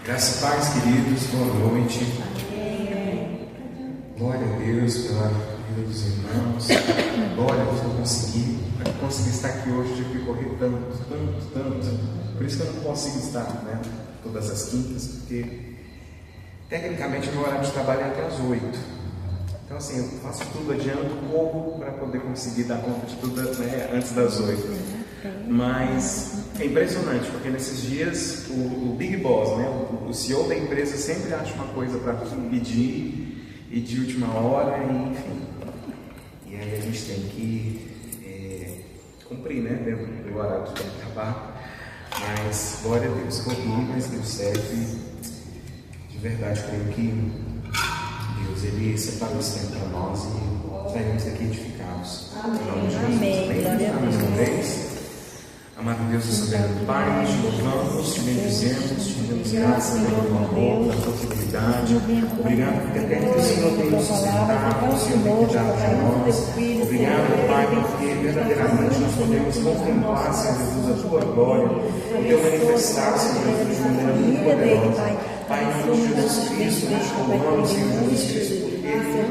Graças e paz, queridos, boa noite. Glória a Deus pela vida dos irmãos. Glória a Deus que eu consegui estar aqui hoje. Eu tive que correr tanto. Por isso que eu não consigo estar, todas as quintas, porque tecnicamente meu horário de trabalho é até às 8. Então assim, eu faço tudo, adianto, corro para poder conseguir dar conta de tudo antes das 8. Mas é impressionante, porque nesses dias o Big Boss, o CEO da empresa sempre acha uma coisa para pedir e de última hora, e, enfim. E aí a gente tem que cumprir, dentro do horário de trabalho. Mas glória a Deus, corri, mas Deus serve. De verdade, creio que Deus ele separou esse tempo para nós e saímos daqui edificados. Amém. Glória a Deus. Amado Deus e soberano Pai, te louvamos, te bendizemos, te damos graças pelo amor, pela tua fidelidade. Obrigado porque até que o Senhor tem nos sustentado, o Senhor tem cuidado de nós. Obrigado, Pai, porque verdadeiramente nós podemos contemplar, Senhor Jesus, a tua glória, o teu manifestar, Senhor Jesus, de maneira muito poderosa. Pai, em nome de Jesus Cristo, nós te louvamos, Senhor Jesus Cristo, porque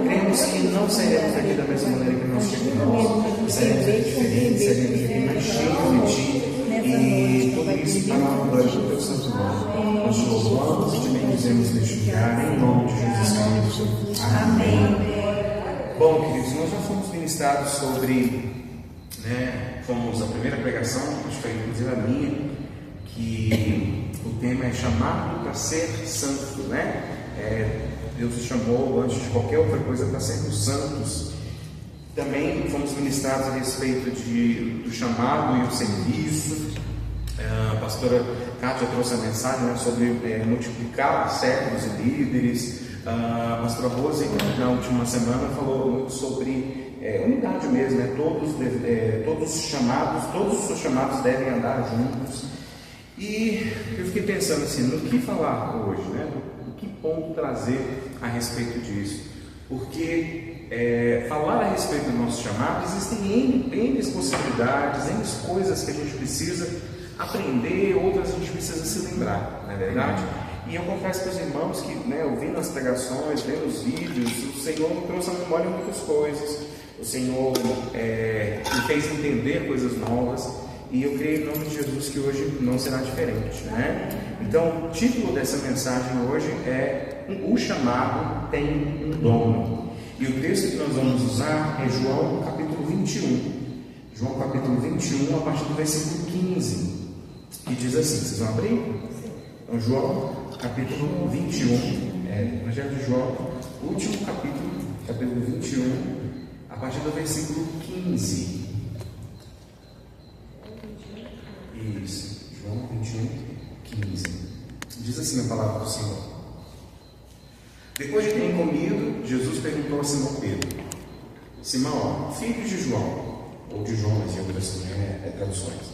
cremos que não sairemos daqui da mesma maneira que nós chegamos, sairemos daqui diferentes, sairemos daqui mais cheios de ti. E tudo isso para a glória do teu santo nome. Nós te louvamos e te bendizemos neste lugar, em nome de Jesus Cristo. Amém. Bom, queridos, nós já fomos ministrados sobre, fomos a primeira pregação, acho que foi inclusive a minha, que o tema é chamado para ser santo, Deus nos chamou antes de qualquer outra coisa para sermos santos. Também fomos ministrados a respeito do chamado e o serviço. A pastora Kátia trouxe a mensagem sobre multiplicar servos e líderes. A pastora Rose, na última semana, falou muito sobre unidade mesmo. Todos os seus chamados devem andar juntos. E eu fiquei pensando assim, no que falar hoje, no que ponto trazer a respeito disso. Porque falar a respeito do nosso chamado, existem N possibilidades, N coisas que a gente precisa aprender, outras a gente precisa se lembrar, não é verdade? E eu confesso para os irmãos que, ouvindo as pregações, vendo os vídeos, o Senhor me trouxe à memória muitas coisas, o Senhor me fez entender coisas novas, e eu creio em nome de Jesus que hoje não será diferente, Então, o título dessa mensagem hoje é O Chamado Tem um Dono. E o texto que nós vamos usar é João capítulo 21. João capítulo 21, a partir do versículo 15, que diz assim, vocês vão abrir? Então, João capítulo 21, Evangelho de João, último capítulo 21, a partir do versículo 15. Isso, João 21, 15. Diz assim a palavra do Senhor. Depois de terem comido, Jesus perguntou a Simão Pedro: Simão, filho de João, ou de Jonas em outras traduções,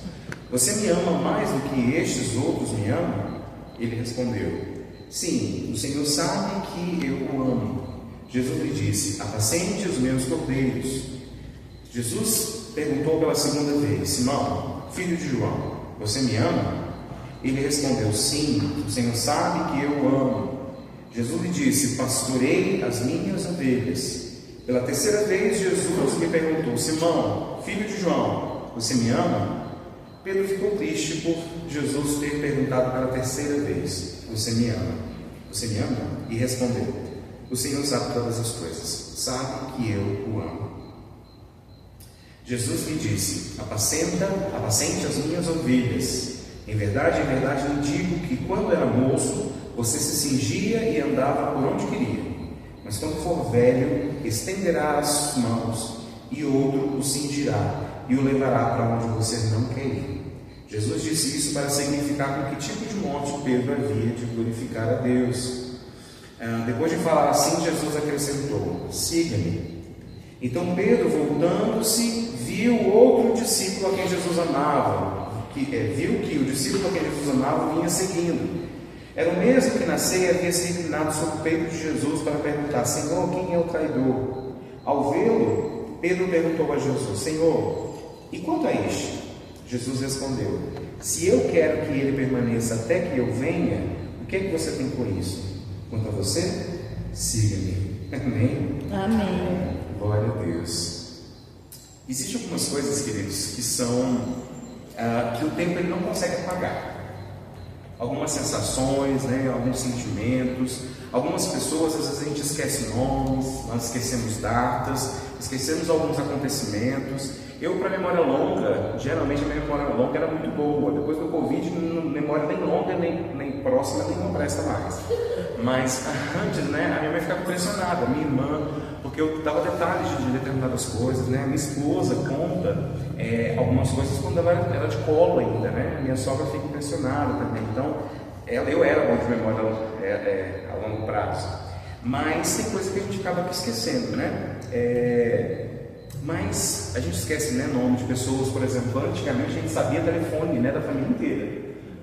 você me ama mais do que estes outros me amam? Ele respondeu: Sim, o Senhor sabe que eu o amo. Jesus lhe disse: Apacente os meus cordeiros. Jesus perguntou pela segunda vez: Simão, filho de João, você me ama? Ele respondeu: Sim, o Senhor sabe que eu o amo. Jesus lhe disse: Pastorei as minhas ovelhas. Pela terceira vez, Jesus lhe perguntou: Simão, filho de João, você me ama? Pedro ficou triste por Jesus ter perguntado pela terceira vez: Você me ama? Você me ama? E respondeu: O Senhor sabe todas as coisas, sabe que eu o amo. Jesus lhe disse: Apacente as minhas ovelhas. Em verdade lhe digo que quando era moço, você se cingia e andava por onde queria. Mas quando for velho, estenderá as mãos e outro o cingirá e o levará para onde você não quer ir. Jesus disse isso para significar com que tipo de morte Pedro havia de glorificar a Deus. Depois de falar assim, Jesus acrescentou: Siga-me. Então Pedro, voltando-se, viu outro discípulo a quem Jesus amava, viu que o discípulo a quem Jesus amava vinha seguindo. Era o mesmo que na ceia havia se reclinado sobre o peito de Jesus para perguntar: Senhor, quem é o traidor? Ao vê-lo, Pedro perguntou a Jesus: Senhor, e quanto a este? Jesus respondeu: Se eu quero que ele permaneça até que eu venha, o que é que você tem com isso? Quanto a você, siga-me. Amém? Amém. Glória a Deus. Existem algumas coisas, queridos, que são que o tempo ele não consegue apagar. Algumas sensações, né? Alguns sentimentos. Algumas pessoas, às vezes a gente esquece nomes, nós esquecemos datas, esquecemos alguns acontecimentos. Eu, para memória longa, geralmente a minha memória longa era muito boa. Depois do Covid, memória nem longa, nem próxima, nem não presta mais. Mas antes, né, a minha mãe ficava impressionada, minha irmã, porque eu dava detalhes de determinadas coisas, né? Minha esposa conta algumas coisas quando ela era de colo ainda, né? A minha sogra fica impressionada também. Então, eu era bom de memória a longo prazo. Mas tem coisa que a gente acaba esquecendo, né? Mas a gente esquece, né, nome de pessoas. Por exemplo, antigamente a gente sabia telefone, né, da família inteira,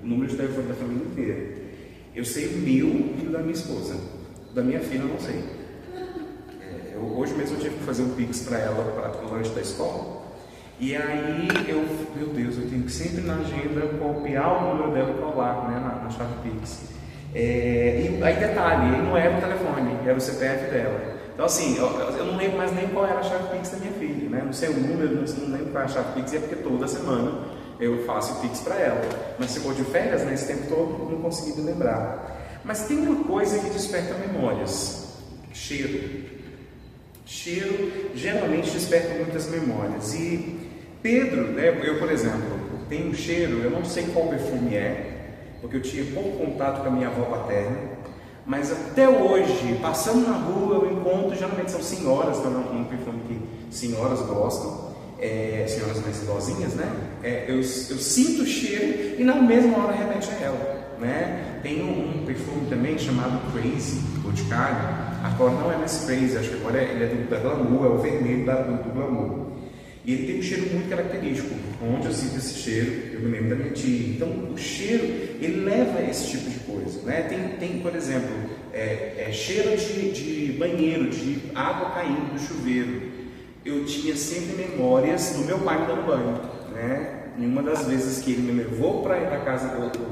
o número de telefone da família inteira. Eu sei o meu e o da minha esposa, da minha filha eu não sei. Hoje mesmo eu tive que fazer um pix para ela, para o lanche da escola. E aí meu Deus, eu tenho que sempre na agenda copiar o número dela e colar, né, na chave pix. E aí detalhe, não era o telefone, era o CPF dela. Então assim, eu não lembro mais nem qual era a chave Pix da minha filha, né? Não sei o número, não lembro qual é a chave Pix, é porque toda semana eu faço Pix para ela. Mas ficou de férias, né? Esse tempo todo não consegui me lembrar. Mas tem uma coisa que desperta memórias: cheiro. Cheiro geralmente desperta muitas memórias. E Pedro, né? Eu, por exemplo, tenho um cheiro, eu não sei qual perfume é, porque eu tinha pouco contato com a minha avó paterna. Mas até hoje, passando na rua, eu encontro, geralmente são senhoras, então é um perfume que senhoras gostam, senhoras mais idosinhas, né? Eu sinto o cheiro e na mesma hora remete a ela, né? Tem um perfume também chamado Crazy, Boticário. Agora não é mais Crazy, acho que agora ele é da Glamour, é o vermelho do Glamour. E ele tem um cheiro muito característico. Onde eu sinto esse cheiro, eu me lembro da minha tia. Então, o cheiro, ele leva a esse tipo de coisa, né? Tem por exemplo, cheiro de banheiro, de água caindo do chuveiro. Eu tinha sempre memórias do meu pai me dando banho, né? Em uma das vezes que ele me levou para ir para a casa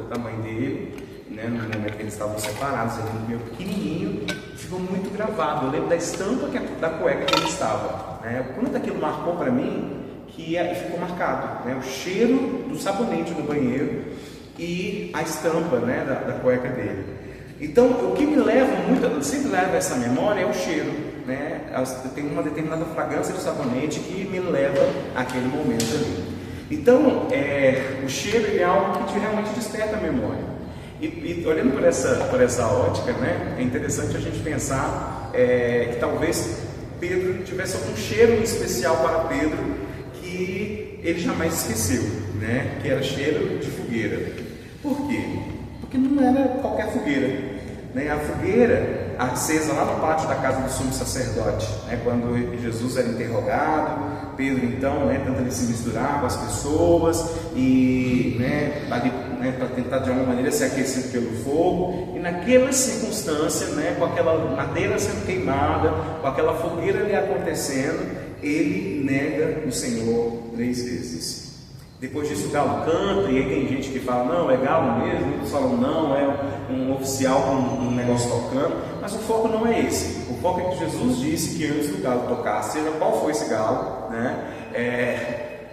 da mãe dele, né? No momento que eles estavam separados, ele meu pequenininho, ficou muito gravado. Eu lembro da estampa da cueca que ele estava, né? O quanto aquilo marcou para mim, que ficou marcado, né? O cheiro do sabonete no banheiro e a estampa, né, da cueca dele. Então, o que me leva muito, sempre leva essa memória é o cheiro, né? Tem uma determinada fragrância de sabonete que me leva àquele momento ali. Então, o cheiro é algo que realmente desperta a memória. E olhando por essa ótica, né, é interessante a gente pensar que talvez Pedro tivesse algum cheiro especial para Pedro que ele jamais esqueceu, né? Que era cheiro de fogueira. Por quê? Porque não era qualquer fogueira, né? A fogueira acesa lá no pátio da casa do sumo sacerdote, né? Quando Jesus era interrogado, Pedro então, né, tenta se misturar com as pessoas e, né, para tentar de alguma maneira ser aquecido pelo fogo, e naquela circunstância, né, com aquela madeira sendo queimada, com aquela fogueira ali acontecendo, ele nega o Senhor 3 vezes. Depois disso o galo canta, e aí tem gente que fala, não, é galo mesmo, outros falam, não, é um oficial com um negócio tocando, mas o foco não é esse. O foco é que Jesus disse que antes do galo tocar, seja qual for esse galo, né,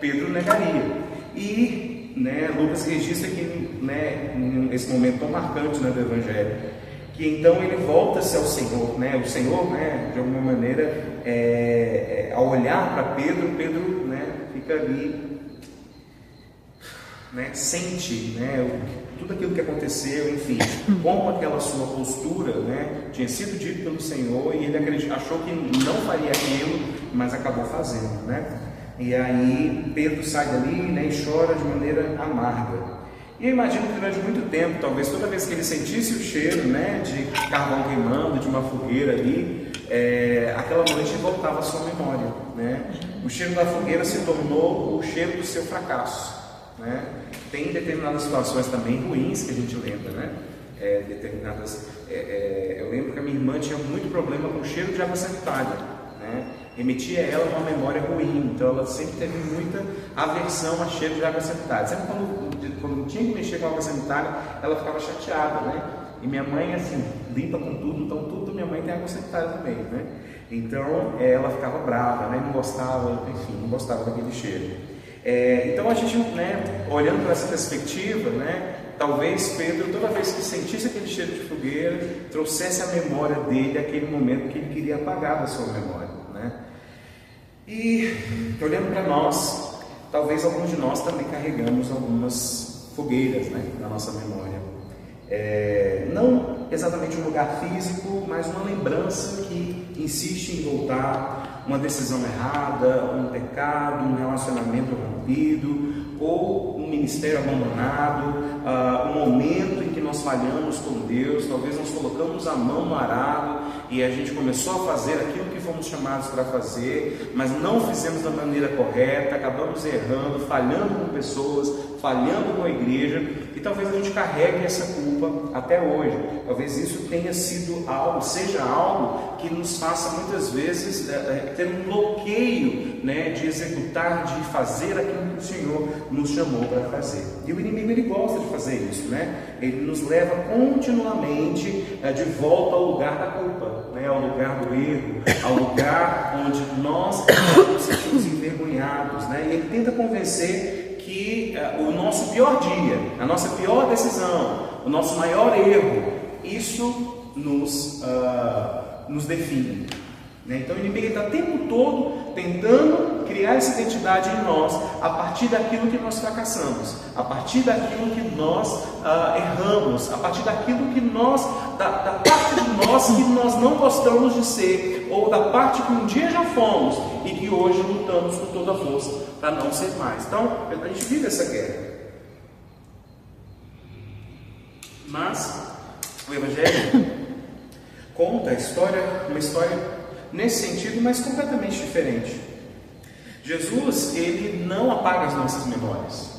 Pedro negaria. E, né, Lucas registra que, né, nesse momento tão marcante, né, do Evangelho, que então ele volta-se ao Senhor, né, o Senhor, né, de alguma maneira, ao olhar para Pedro, né, fica ali, né, sente, né, tudo aquilo que aconteceu, enfim, como aquela sua postura, né, tinha sido dito pelo Senhor, e ele achou que não faria aquilo, mas acabou fazendo, né? E aí Pedro sai dali, né, e chora de maneira amarga. E eu imagino que durante muito tempo, talvez toda vez que ele sentisse o cheiro, né, de carvão queimando, de uma fogueira ali, aquela noite voltava à sua memória, né? O cheiro da fogueira se tornou o cheiro do seu fracasso, né? Tem determinadas situações também ruins que a gente lembra, né? Eu lembro que a minha irmã tinha muito problema com o cheiro de água sanitária, né? Remetia ela a uma memória ruim, então ela sempre teve muita aversão a cheiro de água sanitária. Sempre quando tinha que mexer com água sanitária, ela ficava chateada, né? E minha mãe, assim, limpa com tudo, então tudo minha mãe tem água sanitária também, né? Então ela ficava brava, né? Não gostava, enfim, não gostava daquele cheiro. Então a gente, né, olhando para essa perspectiva, né, talvez Pedro, toda vez que sentisse aquele cheiro de fogueira, trouxesse a memória dele aquele momento que ele queria apagar da sua memória, né? E olhando para nós, talvez alguns de nós também carregamos algumas fogueiras, né, na nossa memória. Não exatamente um lugar físico, mas uma lembrança que insiste em voltar, uma decisão errada, um pecado, um relacionamento rompido, ou um ministério abandonado, um momento em que nós falhamos com Deus, talvez nós colocamos a mão no arado e a gente começou a fazer aquilo que fomos chamados para fazer, mas não fizemos da maneira correta, acabamos errando, falhando com pessoas, falhando com a igreja, e talvez a gente carregue essa culpa até hoje. Talvez isso tenha sido algo, seja algo que nos faça muitas vezes ter um bloqueio, né, de executar, de fazer aquilo que o Senhor nos chamou para fazer. E o inimigo, ele gosta de fazer isso, né? Ele nos leva continuamente de volta ao lugar da culpa, né? Ao lugar do erro, ao lugar onde nós nos sentimos envergonhados, né? E ele tenta convencer que o nosso pior dia, a nossa pior decisão, o nosso maior erro, isso nos define, né? Então o inimigo está o tempo todo tentando criar essa identidade em nós a partir daquilo que nós fracassamos, a partir daquilo que nós erramos, a partir daquilo que da parte de nós que nós não gostamos de ser, ou da parte que um dia já fomos e que hoje lutamos com toda a força para não ser mais. Então a gente vive essa guerra. Mas o Evangelho conta uma história nesse sentido, mas completamente diferente. Jesus, ele não apaga as nossas memórias,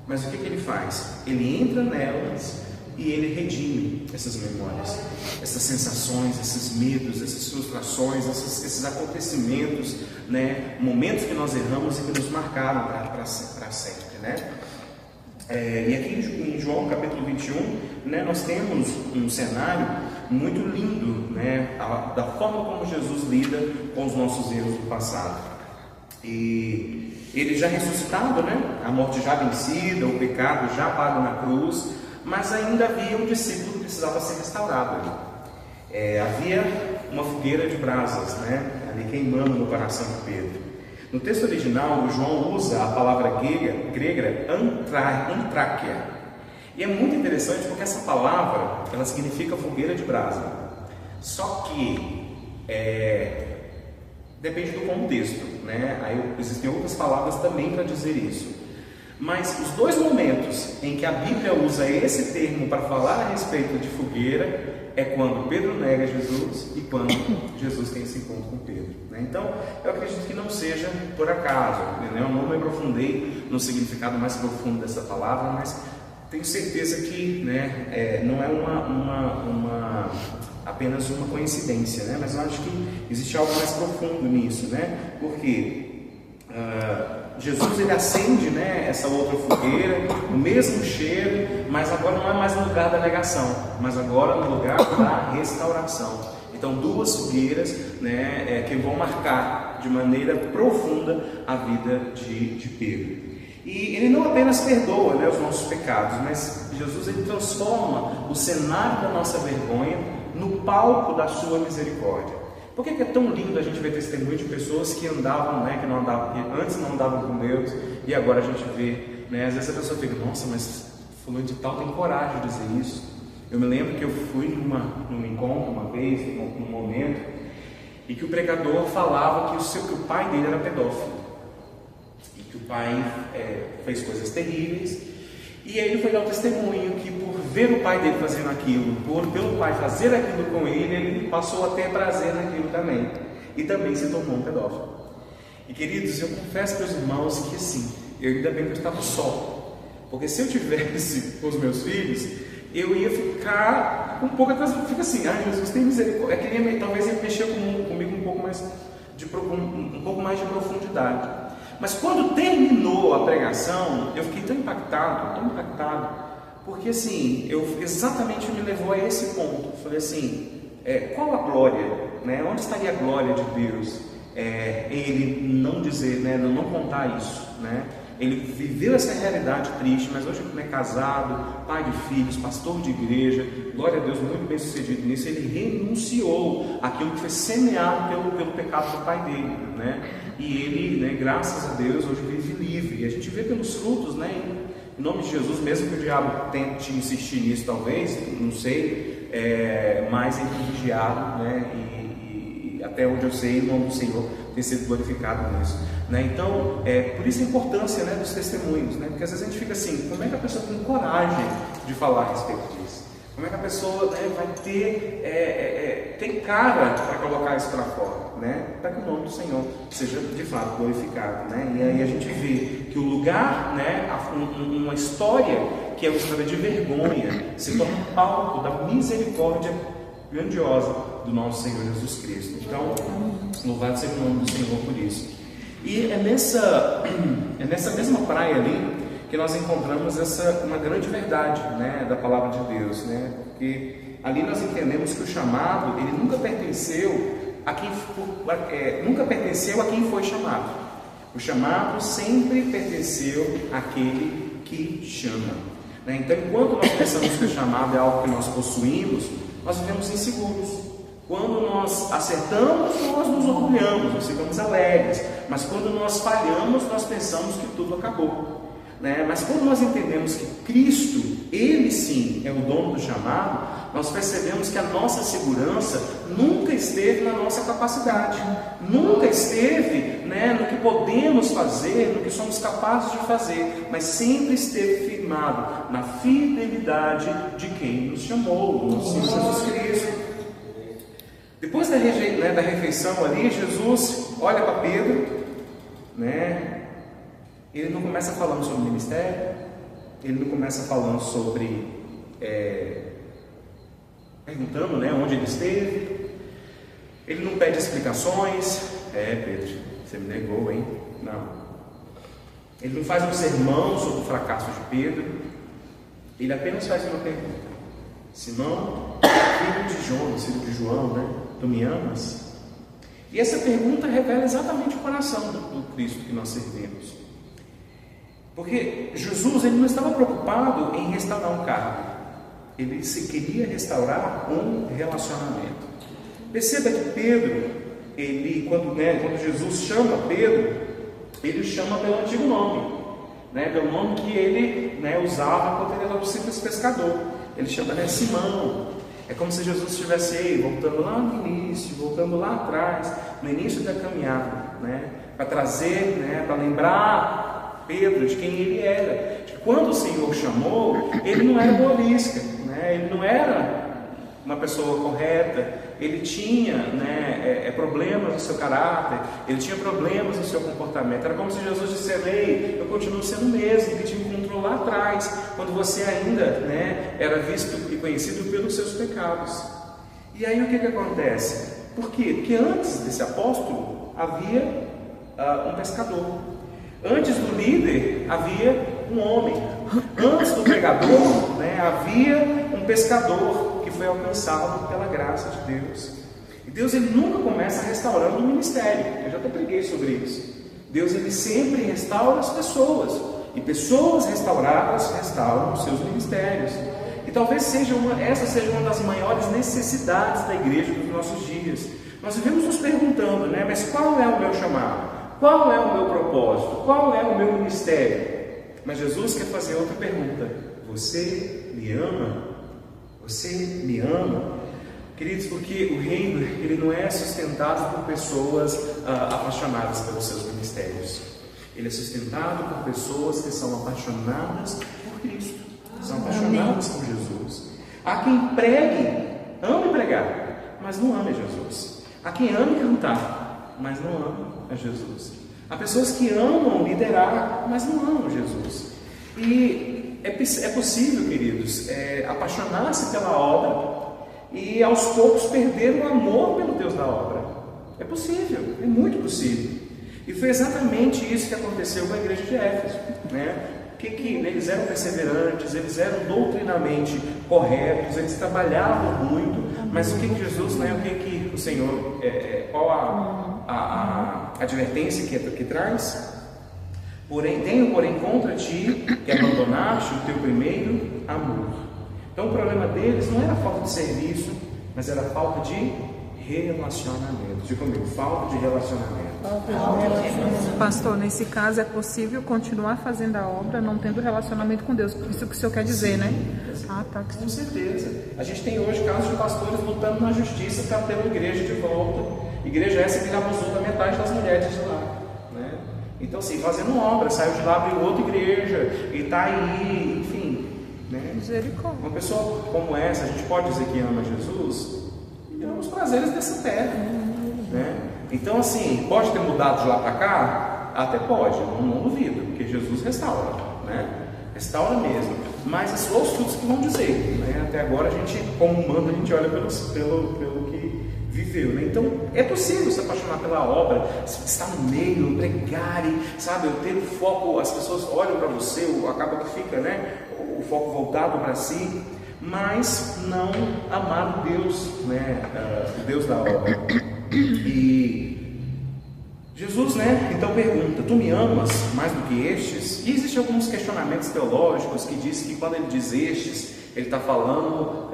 mas o que ele faz? Ele entra nelas e ele redime essas memórias, essas sensações, esses medos, essas frustrações, esses acontecimentos, né? Momentos que nós erramos e que nos marcaram para sempre, né? E aqui em João capítulo 21, né, nós temos um cenário muito lindo, né, da forma como Jesus lida com os nossos erros do passado. E ele já ressuscitado, né, a morte já vencida, o pecado já pago na cruz, mas ainda havia um discípulo que precisava ser restaurado ali. Havia uma fogueira de brasas, né, ali queimando no coração de Pedro. No texto original, o João usa a palavra grega antráquia. E é muito interessante porque essa palavra, ela significa fogueira de brasa. Só que depende do contexto, né? Aí existem outras palavras também para dizer isso. Mas os dois momentos em que a Bíblia usa esse termo para falar a respeito de fogueira é quando Pedro nega Jesus e quando Jesus tem esse encontro com Pedro, né? Então, eu acredito que não seja por acaso, né? Eu não me aprofundei no significado mais profundo dessa palavra, mas tenho certeza que, né, não é apenas uma coincidência, né? Mas eu acho que existe algo mais profundo nisso, né? Porque Jesus, ele acende, né, essa outra fogueira, o mesmo cheiro, mas agora não é mais no lugar da negação, mas agora no lugar da restauração. Então, duas fogueiras, né, que vão marcar de maneira profunda a vida de Pedro. E ele não apenas perdoa, né, os nossos pecados, mas Jesus, ele transforma o cenário da nossa vergonha no palco da sua misericórdia. Por que é tão lindo a gente ver testemunho de pessoas que andavam, né, que antes não andavam com Deus e agora a gente vê, né, às vezes a pessoa fica, nossa, mas fulano de tal tem coragem de dizer isso. Eu me lembro que eu fui num encontro uma vez, num momento, e que o pregador falava que o pai dele era pedófilo e que o pai fez coisas terríveis. E aí ele foi dar o testemunho que por ver o pai dele fazendo aquilo, pelo pai fazer aquilo com ele passou a ter prazer naquilo também. E também se tornou um pedófilo. E queridos, eu confesso para os irmãos que assim, ainda bem que eu estava só. Porque se eu tivesse com os meus filhos, eu ia ficar um pouco atrás, fica assim, Jesus tem misericórdia. Talvez ele mexer comigo um pouco mais de profundidade. Mas quando terminou a pregação, eu fiquei tão impactado, porque assim, exatamente me levou a esse ponto. Eu falei assim, qual a glória, né? Onde estaria a glória de Deus? Ele não dizer, né? Não contar isso, né? Ele viveu essa realidade triste, mas hoje ele é casado, pai de filhos, pastor de igreja, glória a Deus, muito bem sucedido nisso. Ele renunciou àquilo que foi semeado pelo pecado do pai dele, né? E ele, né, graças a Deus, hoje vive livre. E a gente vê pelos frutos, né? Em nome de Jesus, mesmo que o diabo tente insistir nisso, talvez, não sei, mas ele é vigiado, né? E até onde eu sei, o nome do Senhor tem sido glorificado nisso, né? Então, por isso a importância, né, dos testemunhos, né? Porque às vezes a gente fica assim, como é que a pessoa tem coragem de falar a respeito disso? Como é que a pessoa, né, vai ter cara para colocar isso para fora, né? Para que o nome do Senhor seja de fato glorificado, né? E aí a gente vê que o lugar, né, uma história que é uma história de vergonha, se torna palco da misericórdia grandiosa do nosso Senhor Jesus Cristo. Então, louvado seja o nome do Senhor por isso. E é nessa mesma praia ali que nós encontramos uma grande verdade, né, da palavra de Deus, né? Porque ali nós entendemos que o chamado, ele nunca pertenceu a quem foi chamado. O chamado sempre pertenceu àquele que chama, né? Então, enquanto nós pensamos que o chamado é algo que nós possuímos, nós vivemos inseguros. Quando nós acertamos, nós nos orgulhamos, nós ficamos alegres. Mas quando nós falhamos, nós pensamos que tudo acabou, né? Mas quando nós entendemos que Cristo, Ele sim é o dono do chamado, nós percebemos que a nossa segurança nunca esteve na nossa capacidade, nunca esteve, né, no que podemos fazer, no que somos capazes de fazer, mas sempre esteve firmado na fidelidade de quem nos chamou, o nosso Senhor Jesus Cristo. Depois da refeição ali, Jesus olha para Pedro, né? Ele não começa falando sobre o ministério, ele não começa falando sobre, perguntando, né, onde ele esteve, ele não pede explicações. Pedro, você me negou, hein? Não. Ele não faz um sermão sobre o fracasso de Pedro, ele apenas faz uma pergunta: Simão, filho de João, né? Tu me amas? E essa pergunta revela exatamente o coração do Cristo que nós servimos. Porque Jesus, ele não estava preocupado em restaurar um cargo, ele se queria restaurar um relacionamento. Perceba que Pedro, quando Jesus chama Pedro, ele o chama pelo antigo nome, né? Pelo nome que ele, né, usava quando ele era um simples pescador. Ele chama, né, Simão. É como se Jesus estivesse aí, voltando lá no início, voltando lá atrás, no início da caminhada, né? Para trazer, né, para lembrar Pedro de quem ele era. De quando o Senhor chamou, ele não era bolisca, né? Ele não era uma pessoa correta, ele tinha, né, problemas no seu caráter, ele tinha problemas no seu comportamento. Era como se Jesus dissesse: ei, eu continuo sendo o mesmo que te encontrou lá atrás, quando você ainda, né, era visto e conhecido pelos seus pecados. E aí o que acontece? Por quê? Porque antes desse apóstolo havia um pescador. Antes do líder havia um homem. Antes do pregador, né, havia um pescador que foi alcançado pela graça de Deus. E Deus, ele nunca começa restaurando o ministério. Eu já até preguei sobre isso. Deus, ele sempre restaura as pessoas, e pessoas restauradas restauram os seus ministérios. E talvez essa seja uma das maiores necessidades da igreja dos nossos dias. Nós vivemos nos perguntando, né, mas qual é o meu chamado? Qual é o meu propósito? Qual é o meu ministério? Mas Jesus quer fazer outra pergunta: você me ama? Você me ama? Queridos, porque o reino, ele não é sustentado por pessoas apaixonadas pelos seus ministérios. Ele é sustentado por pessoas que são apaixonadas por Cristo, que são apaixonadas por Jesus. Há quem pregue, ame pregar, mas não ame Jesus. Há quem ame cantar, mas não ame a Jesus. Há pessoas que amam liderar, mas não amam Jesus. E é possível, queridos, apaixonar-se pela obra e aos poucos perder o amor pelo Deus da obra. É possível, é muito possível. E foi exatamente isso que aconteceu com a igreja de Éfeso, né? né, eles eram perseverantes, eles eram doutrinamente corretos, eles trabalhavam muito, mas o que Jesus, né, o que o Senhor, qual a advertência que traz? Tenho, porém, contra ti que abandonaste o teu primeiro amor. Então o problema deles não era falta de serviço, mas era falta de relacionamento. Diga comigo, falta de relacionamento. Pastor, nesse caso é possível continuar fazendo a obra não tendo relacionamento com Deus. Isso que o senhor quer dizer, né? Tá. Com certeza. A gente tem hoje casos de pastores lutando na justiça para ter uma igreja de volta. Igreja essa que já abusou da metade das mulheres de lá. Né? Então, assim, fazendo obra, saiu de lá, abriu outra igreja e está aí, enfim. Né? Misericórdia. Uma pessoa como essa, a gente pode dizer que ama Jesus e ama os prazeres dessa terra. Né? Então, assim, pode ter mudado de lá para cá? Até pode, não duvido, porque Jesus restaura, né? Restaura mesmo. Mas são os frutos que vão dizer, né? Até agora a gente, como humano, a gente olha pelo que viveu, né? Então, é possível se apaixonar pela obra, estar no meio, pregar, sabe? Eu ter o foco, as pessoas olham para você, acaba que fica, né? O foco voltado para si, mas não amar o Deus, né? O Deus da obra. E Jesus, né, então pergunta: tu me amas mais do que estes? E existem alguns questionamentos teológicos que dizem que quando ele diz estes, ele está falando,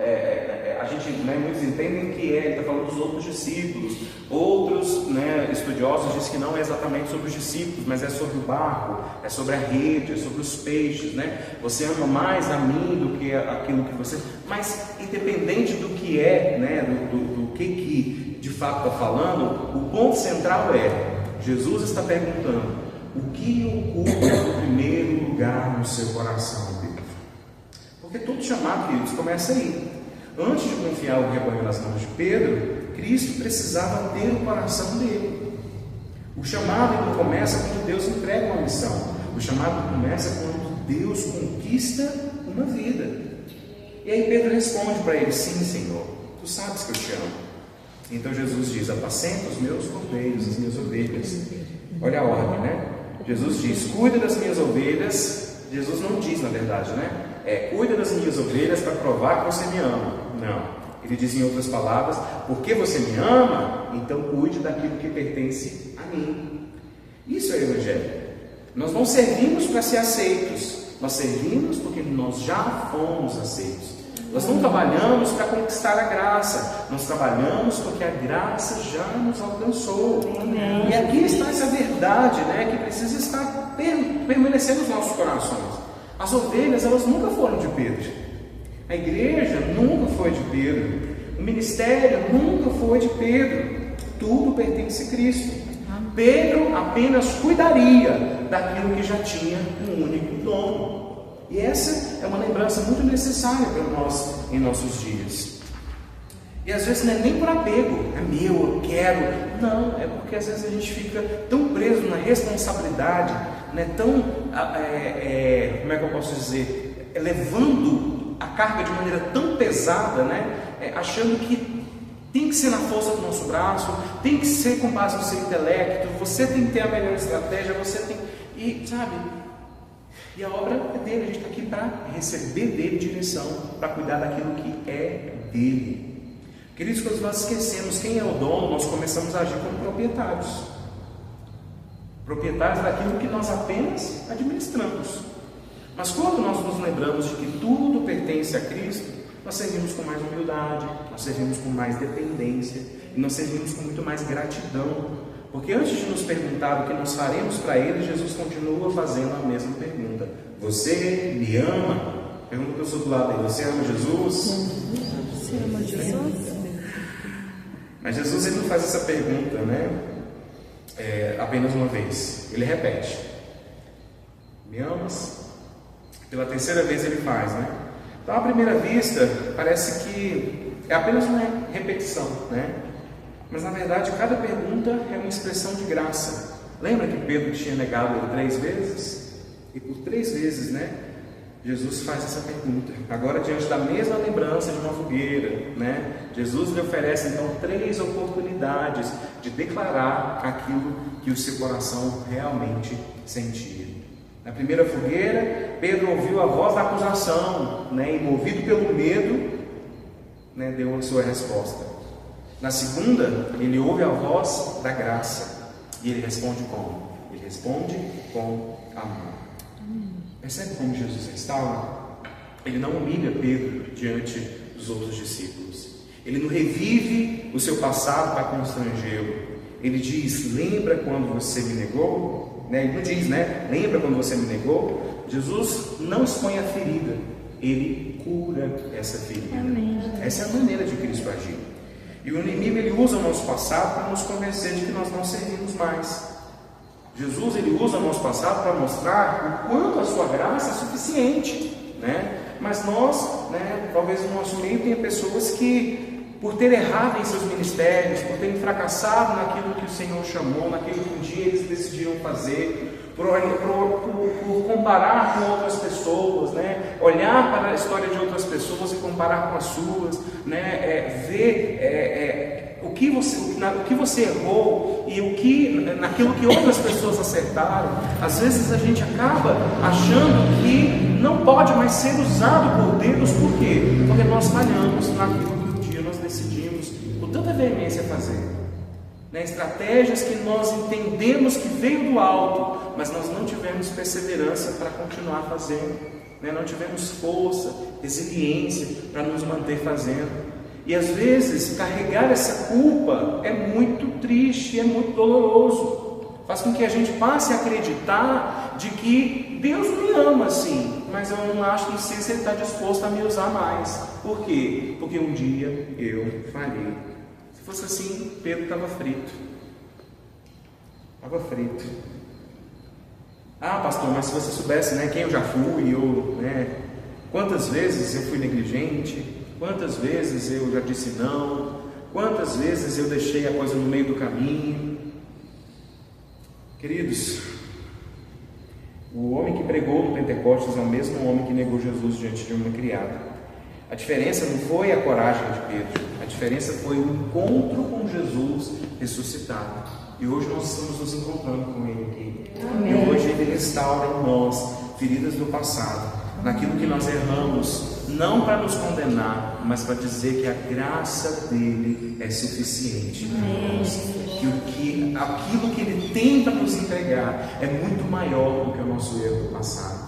a gente, né, muitos entendem que ele está falando dos outros discípulos. Outros, né, estudiosos dizem que não é exatamente sobre os discípulos, mas é sobre o barco, é sobre a rede, é sobre os peixes, né? Você ama mais a mim do que aquilo que você... Mas independente do que é, né, do que de fato está falando, o ponto central é: Jesus está perguntando o que ocupa o primeiro lugar no seu coração, Pedro? Porque todo chamado, queridos, começa aí. Antes de confiar o rebanho nas mãos de Pedro, Cristo precisava ter o coração dele. O chamado não começa quando Deus entrega uma missão. O chamado começa quando Deus conquista uma vida. E aí Pedro responde para ele: sim, Senhor, tu sabes que eu te amo. Então Jesus diz: apacenta os meus cordeiros, as minhas ovelhas. Olha a ordem, né? Jesus diz: cuida das minhas ovelhas. Jesus não diz, na verdade, né? Cuida das minhas ovelhas para provar que você me ama. Não. Ele diz em outras palavras: porque você me ama, então cuide daquilo que pertence a mim. Isso é o Evangelho. Nós não servimos para ser aceitos. Nós servimos porque nós já fomos aceitos. Nós não trabalhamos para conquistar a graça, nós trabalhamos porque a graça já nos alcançou. Amém. E aqui está essa verdade, né, que precisa estar permanecendo nos nossos corações. As ovelhas, elas nunca foram de Pedro. A igreja nunca foi de Pedro. O ministério nunca foi de Pedro. Tudo pertence a Cristo. Pedro apenas cuidaria daquilo que já tinha um único dono. E essa é uma lembrança muito necessária para nós em nossos dias. E às vezes não é nem por apego, é meu, eu quero. Não, é porque às vezes a gente fica tão preso na responsabilidade, né? Tão, como é que eu posso dizer? Levando a carga de maneira tão pesada, né? Achando que tem que ser na força do nosso braço, tem que ser com base no seu intelecto, você tem que ter a melhor estratégia, você tem... E, sabe... E a obra é dele, a gente está aqui para receber dele direção, para cuidar daquilo que é dele. Queridos, quando nós esquecemos quem é o dono, nós começamos a agir como proprietários. Proprietários daquilo que nós apenas administramos. Mas quando nós nos lembramos de que tudo pertence a Cristo, nós servimos com mais humildade, nós servimos com mais dependência e nós servimos com muito mais gratidão. Porque antes de nos perguntar o que nós faremos para Ele, Jesus continua fazendo a mesma pergunta: você me ama? Pergunta para o seu lado aí: você ama Jesus? Você ama Jesus? Mas Jesus, ele não faz essa pergunta, né? Apenas uma vez. Ele repete: me amas? Pela terceira vez ele faz, né? Então, à primeira vista, parece que é apenas uma repetição, né? Mas na verdade cada pergunta é uma expressão de graça. Lembra que Pedro tinha negado ele 3 vezes? E por 3 vezes, né, Jesus faz essa pergunta. Agora, diante da mesma lembrança de uma fogueira, né, Jesus lhe oferece então 3 oportunidades de declarar aquilo que o seu coração realmente sentia. Na primeira fogueira, Pedro ouviu a voz da acusação, né, e movido pelo medo, né, deu a sua resposta. Na segunda, ele ouve a voz da graça, e ele responde como? Ele responde com amor. Percebe como Jesus restaura? Ele não humilha Pedro diante dos outros discípulos. Ele não revive o seu passado para constrangê-lo. Ele diz: lembra quando você me negou? Ele não diz, né? Lembra quando você me negou? Jesus não expõe a ferida, ele cura essa ferida. Amém. Essa é a maneira de Cristo agir. E o inimigo, ele usa o nosso passado para nos convencer de que nós não servimos mais. Jesus, ele usa o nosso passado para mostrar o quanto a sua graça é suficiente, né? Mas nós, né, talvez no nosso meio tenha pessoas que, por ter errado em seus ministérios, por terem fracassado naquilo que o Senhor chamou, naquilo que um dia eles decidiram fazer, por comparar com outras pessoas, né? Olhar para a história de outras pessoas e comparar com as suas, né? Ver o que você errou e naquilo que outras pessoas acertaram. Às vezes a gente acaba achando que não pode mais ser usado por Deus. Por quê? Porque nós falhamos naquilo que um dia nós decidimos com tanta veemência fazer, né? Estratégias que nós entendemos que veio do alto, mas nós não tivemos perseverança para continuar fazendo, né? Não tivemos força, resiliência para nos manter fazendo. E às vezes carregar essa culpa é muito triste, é muito doloroso. Faz com que a gente passe a acreditar de que Deus me ama sim, mas eu não sei se Ele está disposto a me usar mais. Por quê? Porque um dia eu falhei. Se fosse assim, Pedro estava frito. Estava frito. Ah, pastor, mas se você soubesse, né, quem eu já fui, quantas vezes eu fui negligente, quantas vezes eu já disse não, quantas vezes eu deixei a coisa no meio do caminho. Queridos, o homem que pregou no Pentecostes é o mesmo homem que negou Jesus diante de uma criada. A diferença não foi a coragem de Pedro, a diferença foi o encontro com Jesus ressuscitado. E hoje nós estamos nos encontrando com Ele aqui. Amém. E hoje Ele restaura em nós feridas do passado, naquilo que nós erramos, não para nos condenar, mas para dizer que a graça dele é suficiente para nós, que aquilo que Ele tem para nos entregar é muito maior do que o nosso erro do passado.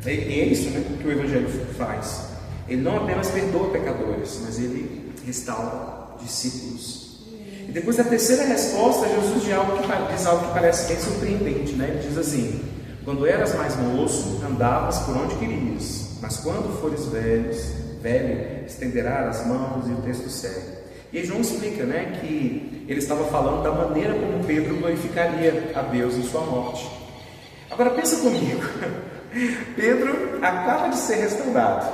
É isso, né, que o Evangelho faz. Ele não apenas perdoa pecadores, mas Ele restaura discípulos. E depois da terceira resposta, Jesus diz algo que parece bem surpreendente, né? Ele diz assim: quando eras mais moço, andavas por onde querias, mas quando fores velho, estenderás as mãos. E o texto segue. E aí João explica, né, que ele estava falando da maneira como Pedro glorificaria a Deus em sua morte. Agora pensa comigo, Pedro acaba de ser restaurado.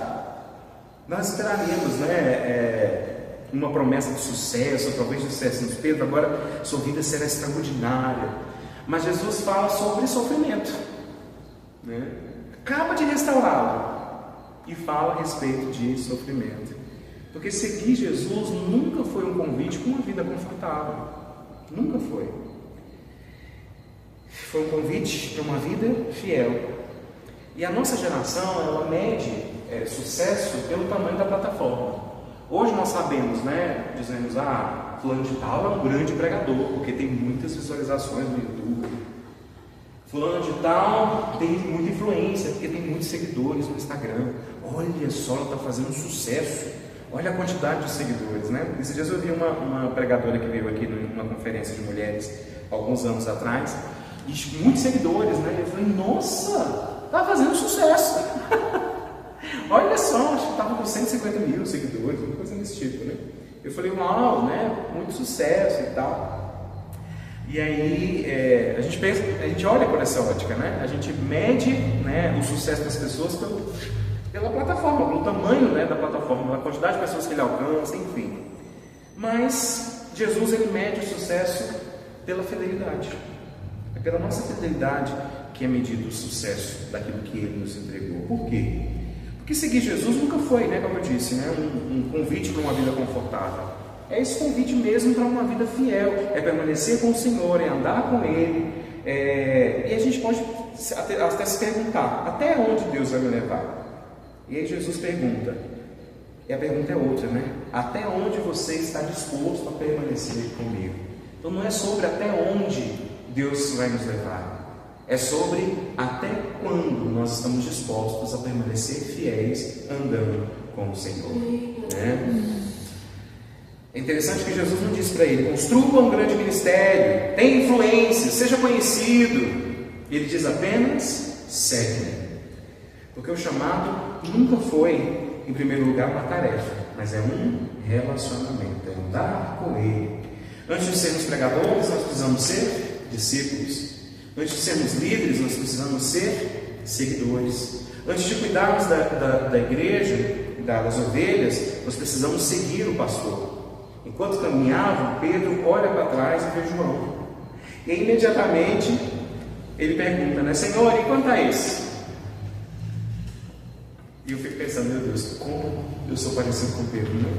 Nós esperaríamos, né, uma promessa de sucesso, talvez disséssemos: Pedro, agora sua vida será extraordinária. Mas Jesus fala sobre sofrimento, né? Acaba de restaurá-lo e fala a respeito de sofrimento. Porque seguir Jesus nunca foi um convite para uma vida confortável. Nunca foi. Foi um convite para uma vida fiel. E a nossa geração, ela mede sucesso pelo tamanho da plataforma. Hoje nós sabemos, né, dizemos: fulano de tal é um grande pregador, porque tem muitas visualizações no YouTube. Fulano de tal tem muita influência, porque tem muitos seguidores no Instagram. Olha só, ela está fazendo sucesso. Olha a quantidade de seguidores, né? Esses dias eu vi uma pregadora que veio aqui numa conferência de mulheres, alguns anos atrás, e muitos seguidores, né? Eu falei: nossa, está fazendo sucesso. Olha só, acho que estava com 150 mil seguidores, uma coisa desse tipo, né? Eu falei: uau, né? Muito sucesso e tal. E aí a gente olha por essa ótica, né? A gente mede, né, o sucesso das pessoas pela plataforma, pelo tamanho, né, da plataforma, pela quantidade de pessoas que ele alcança, enfim. Mas Jesus, ele mede o sucesso pela fidelidade. É pela nossa fidelidade que é medido o sucesso daquilo que Ele nos entregou. Por quê? Porque seguir Jesus nunca foi, né, como eu disse, né, um convite para uma vida confortável. É esse convite mesmo para uma vida fiel, é permanecer com o Senhor, é andar com Ele. E a gente pode até se perguntar, até onde Deus vai me levar? E aí Jesus pergunta, e a pergunta é outra, né? Até onde você está disposto a permanecer comigo? Então não é sobre até onde Deus vai nos levar, é sobre até quando nós estamos dispostos a permanecer fiéis andando com o Senhor, né? É interessante que Jesus não disse para ele, construa um grande ministério, tenha influência, seja conhecido. Ele diz apenas, segue-me. Porque o chamado nunca foi, em primeiro lugar, uma tarefa, mas é um relacionamento, é andar com Ele. Antes de sermos pregadores, nós precisamos ser discípulos. Antes de sermos líderes, nós precisamos ser seguidores. Antes de cuidarmos da igreja, das ovelhas, nós precisamos seguir o pastor. Enquanto caminhavam, Pedro olha para trás e vê João. E imediatamente ele pergunta, né? Senhor, e quanto a esse? E eu fico pensando, meu Deus, como eu sou parecido com Pedro, né?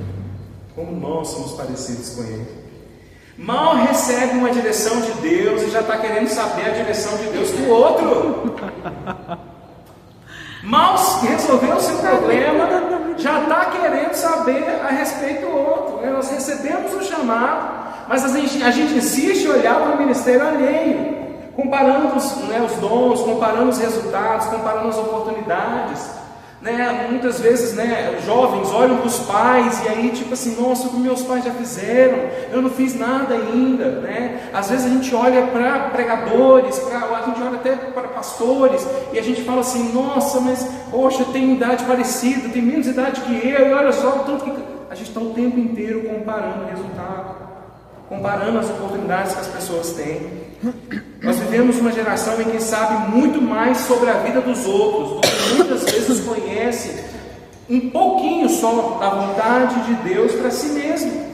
Como nós somos parecidos com ele. Mal recebe uma direção de Deus e já está querendo saber a direção de Deus do outro. Mal resolveu o seu problema, já está querendo saber a respeito do outro. Nós recebemos o chamado, mas a gente insiste em olhar para o ministério alheio, comparando os dons, comparando os resultados, comparando as oportunidades. Muitas vezes jovens olham para os pais e aí tipo assim, nossa, o que meus pais já fizeram, eu não fiz nada ainda, Às vezes a gente olha para pregadores, a gente olha até para pastores e a gente fala assim, nossa, mas poxa, tem idade parecida, tem menos idade que eu, e olha só o tanto que a gente está o tempo inteiro comparando o resultado, comparando as oportunidades que as pessoas têm. Nós vivemos uma geração em que sabe muito mais sobre a vida dos outros do que muitas vezes conhece um pouquinho só da vontade de Deus para si mesmo.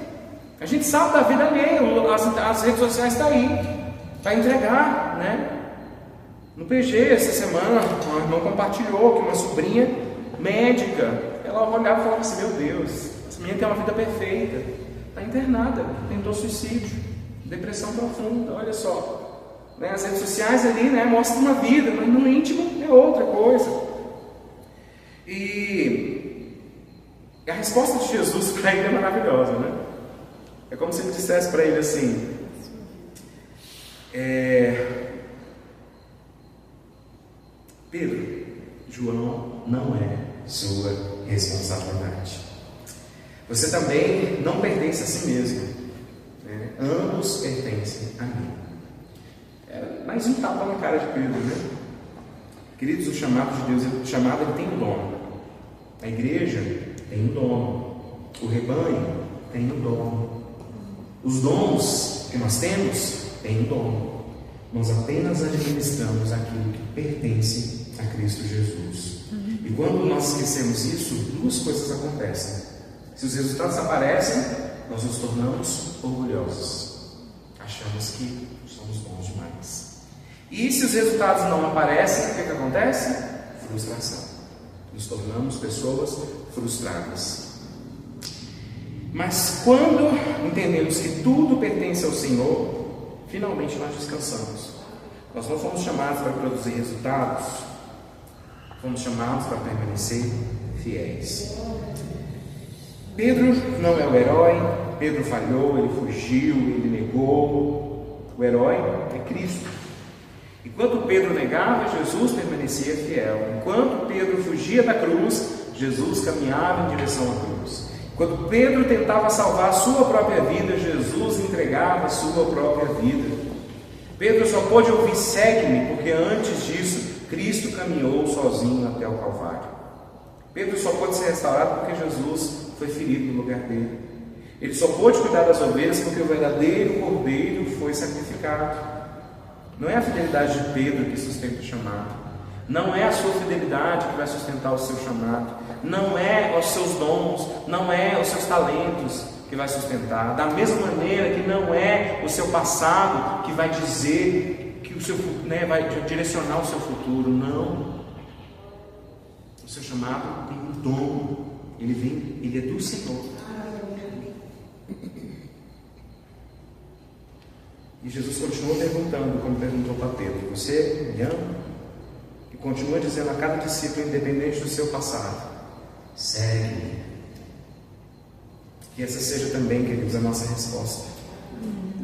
A gente sabe da vida alheia, as redes sociais estão aí para entregar, No PG essa semana uma irmã compartilhou que uma sobrinha médica, ela olhava e falava assim, meu Deus, essa menina tem uma vida perfeita, está internada, tentou suicídio, depressão profunda, olha só. As redes sociais ali mostram uma vida, mas no íntimo é outra coisa. E a resposta de Jesus para ele é maravilhosa, É como se ele dissesse para ele assim, Pedro, João não é sua responsabilidade. Você também não pertence a si mesmo, Ambos pertencem a mim. Mais um tapa na cara de Pedro, Queridos, o chamado de Deus, o chamado ele tem um dono. A igreja tem um dono. O rebanho tem um dono. Os dons que nós temos têm um dono. Nós apenas administramos aquilo que pertence a Cristo Jesus. E quando nós esquecemos isso, duas coisas acontecem. Se os resultados aparecem, nós nos tornamos orgulhosos. Achamos que somos bons demais. E se os resultados não aparecem, o que acontece? Frustração. Nos tornamos pessoas frustradas. Mas quando entendemos que tudo pertence ao Senhor, finalmente nós descansamos. Nós não fomos chamados para produzir resultados, fomos chamados para permanecer fiéis. Pedro não é o herói, Pedro falhou, ele fugiu, ele negou. O herói é Cristo. Enquanto Pedro negava, Jesus permanecia fiel. Enquanto Pedro fugia da cruz, Jesus caminhava em direção à cruz. Enquanto Pedro tentava salvar a sua própria vida, Jesus entregava a sua própria vida. Pedro só pôde ouvir segue-me, porque antes disso, Cristo caminhou sozinho até o Calvário. Pedro só pôde ser restaurado porque Jesus foi ferido no lugar dele. Ele só pôde cuidar das ovelhas porque o verdadeiro cordeiro foi sacrificado. Não é a fidelidade de Pedro que sustenta o chamado. Não é a sua fidelidade que vai sustentar o seu chamado. Não é os seus dons, não é os seus talentos que vai sustentar. Da mesma maneira que não é o seu passado que vai dizer que o seu, vai direcionar o seu futuro. Não. O seu chamado tem um dom. Ele é do Senhor. E Jesus continua perguntando, como perguntou para Pedro: você me ama? E continua dizendo a cada discípulo, independente do seu passado: segue-me. Que essa seja também, queridos, a nossa resposta.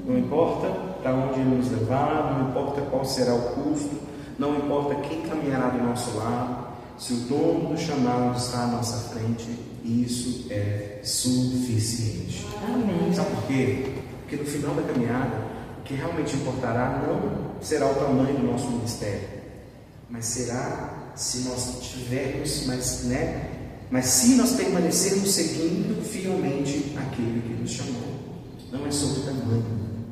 Não importa para onde Ele nos levar, não importa qual será o custo, não importa quem caminhará do nosso lado, se o dono do chamado está à nossa frente, isso é suficiente. Amém. Sabe por quê? Porque no final da caminhada, o que realmente importará não será o tamanho do nosso ministério, mas será se nós tivermos, mas se nós permanecermos seguindo fielmente aquele que nos chamou. Não é sobre tamanho,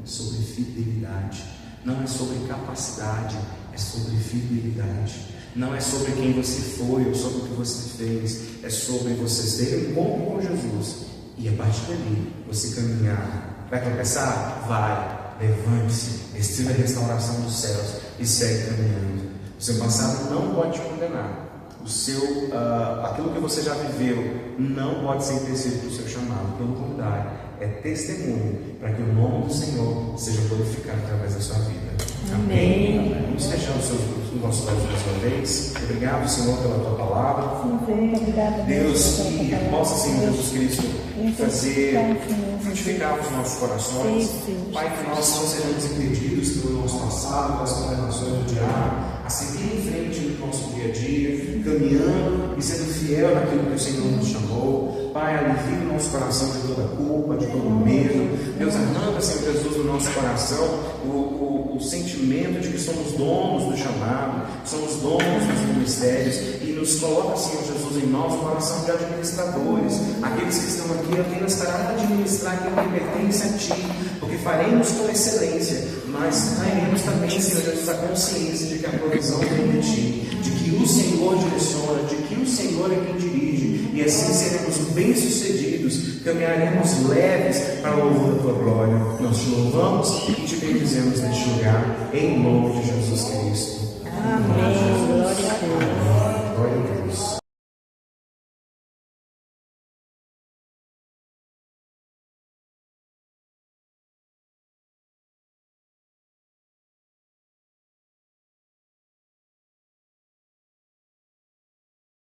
é sobre fidelidade. Não é sobre capacidade, é sobre fidelidade. Não é sobre quem você foi ou sobre o que você fez, é sobre você ter um encontro com Jesus e a partir dali você caminhar. Vai tropeçar? Vai. Levante-se, receba a restauração dos céus e segue caminhando. O seu passado não pode te condenar. Aquilo que você já viveu não pode ser empecilho para o seu chamado. Pelo contrário, é testemunho para que o nome do Senhor seja glorificado através da sua vida. Amém. Vamos fechar os nossos olhos mais uma vez. Obrigado, Senhor, pela tua palavra. Deus, que possa, Senhor Jesus Cristo, frutificar os nossos corações. Pai, que nós não sejamos impedidos pelo nosso passado, pelas condenações do diabo, a seguir em frente no nosso dia a dia, caminhando e sendo fiel naquilo que o Senhor nos chamou. Pai, alivia o nosso coração de toda culpa, de todo medo. Deus, arranca, Senhor Jesus, no nosso coração o sentimento de que somos donos do chamado, somos donos dos ministérios, e nos coloca, Senhor Jesus, em nosso coração de administradores, aqueles que estão aqui apenas para administrar aquilo que pertence a Ti, porque faremos com excelência, mas teremos também, Senhor Jesus, a consciência de que a provisão vem de Ti, de que o Senhor direciona, de que o Senhor é quem dirige, e assim seremos bem-sucedidos, caminharemos leves para o louvor da Tua glória. Nós Te louvamos e Te bendizemos neste lugar, em nome de Jesus Cristo. Amém. Glória a Deus.